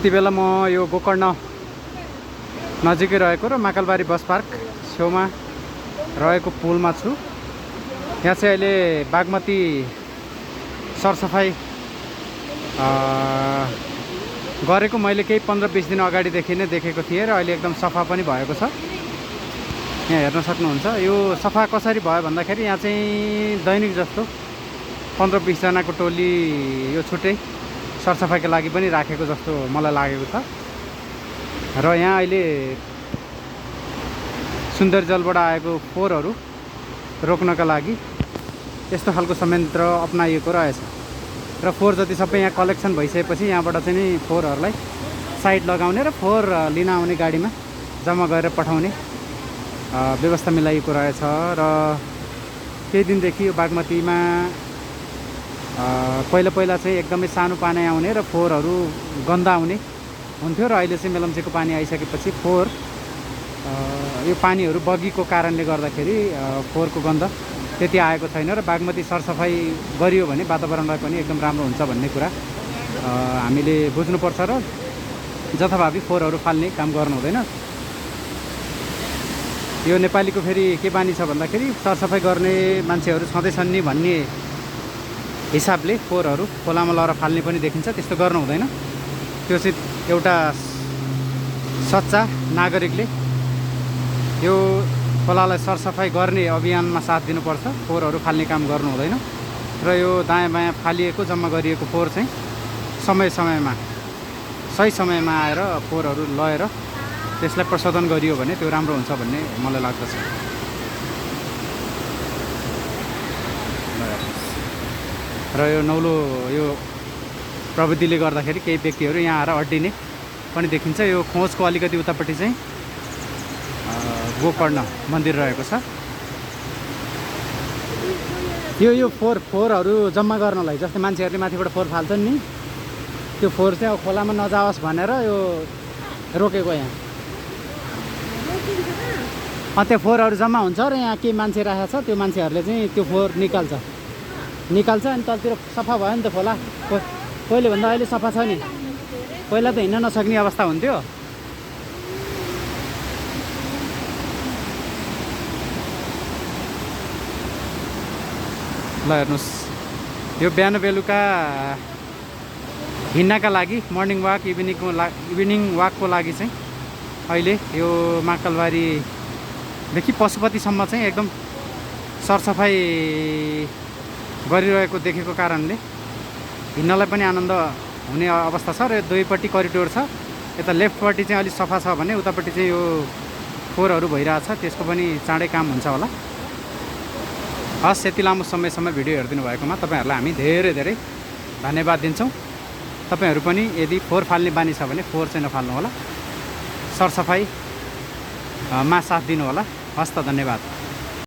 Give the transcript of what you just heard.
यति बेला म यो गोकर्ण नजिकै रहेको र महाकालबारी बस पार्क छेउमा रहेको पुलमा छु। यहाँ चाहिँ अहिले बागमती सरसफाई गरेको मैले केही 15-20 दिन अगाडिदेखि नै देखेको थिएँ र अहिले एकदम सफा पनि भएको छ। यहाँ हेर्न सक्नुहुन्छ। यो सफा कसरी भयो भन्दाखेरि यहाँ चाहिँ दैनिक जस्तो 15-20 जनाको टोली यो छुट्टै सरसफाइको लागि पनि राखेको जस्तो मलाई लागेको छ। र यहाँ अहिले सुन्दर जलबाट आएको फोहोरहरू रोक्नका लागि यस्तो खालको संयन्त्र अपनाइएको रहेछ। र फोहोर जति सबै यहाँ कलेक्सन भइसकेपछि यहाँबाट चाहिँ नि फोहोरहरूलाई साइड लगाउने र फोहोर लिन आउने गाडीमा जम्मा गरेर पठाउने व्यवस्था मिलाइएको रहेछ। र केही दिनदेखि यो बागमतीमा पहिला चाहिँ एकदमै सानो पानी आउने र फोहोरहरू गन्दा आउने हुन्थ्यो र अहिले चाहिँ मेलम्चीको पानी आइसकेपछि फोहोर यो पानीहरू बगीको कारणले गर्दाखेरि फोहोरको गन्ध त्यति आएको छैन र बागमती सरसफाइ गरियो भने वातावरणलाई पनि एकदम राम्रो हुन्छ भन्ने कुरा हामीले बुझ्नुपर्छ र जथाभावी फोहोरहरू फाल्ने काम गर्नु हुँदैन। यो नेपालीको फेरि के बानी छ भन्दाखेरि सरसफाइ गर्ने मान्छेहरू छँदैछन् नि भन्ने हिसाबले फोहोरहरू खोलामा लगेर फाल्ने पनि देखिन्छ। त्यस्तो गर्नु हुँदैन। त्यो चाहिँ एउटा सच्चा नागरिकले यो खोलालाई सरसफाइ गर्ने अभियानमा साथ दिनुपर्छ। फोहोरहरू फाल्ने काम गर्नु हुँदैन र यो दायाँ बायाँ फालिएको जम्मा गरिएको फोहोर चाहिँ समय-समयमा सही समयमा आएर फोहोरहरू लगेर त्यसलाई प्रशोधन गरियो भने त्यो राम्रो हुन्छ भन्ने मलाई लाग्दछ। र यो नौलो यो प्रविधिले गर्दाखेरि केही व्यक्तिहरू यहाँ आएर अड्डिने पनि देखिन्छ। यो खोजको अलिकति उतापट्टि चाहिँ गोकर्ण मन्दिर रहेको छ। यो फोहोरहरू जम्मा गर्नलाई जस्तै मान्छेहरूले माथिबाट फोहोर फाल्छन् नि, त्यो फोहोर चाहिँ अब खोलामा नजाओस् भनेर यो रोकेको यहाँ। त्यो फोहोरहरू जम्मा हुन्छ र यहाँ के मान्छे राखेको छ, त्यो मान्छेहरूले चाहिँ त्यो फोहोर निकाल्छ अनि तलतिर सफा भयो नि त खोला। पहिले भन्दा अहिले सफा छ नि। पहिला त हिँड्न नसक्ने अवस्था हुन्थ्यो। ल हेर्नुहोस्, यो बिहान बेलुका हिँड्नका लागि मर्निङ वाक इभिनिङ वाकको लागि चाहिँ अहिले यो महाकालबारीदेखि पशुपतिसम्म चाहिँ एकदम सरसफाइ गरिरहेको देखेको कारणले हिँड्नलाई पनि आनन्द हुने अवस्था छ। र यो दुईपट्टि करिडोर छ। यता लेफ्टपट्टि चाहिँ अलिक सफा छ भने उतापट्टि चाहिँ यो फोहोरहरू भइरहेछ, त्यसको पनि चाँडै काम हुन्छ होला। हस्, यति लामो समयसम्म भिडियो हेरिदिनु भएकोमा तपाईँहरूलाई हामी धेरै धेरै धन्यवाद दिन्छौँ। तपाईँहरू पनि यदि फोहोर फाल्ने बानी छ भने फोहोर चाहिँ नफाल्नु होला, सरसफाइमा साथ दिनु होला। हस् त, धन्यवाद।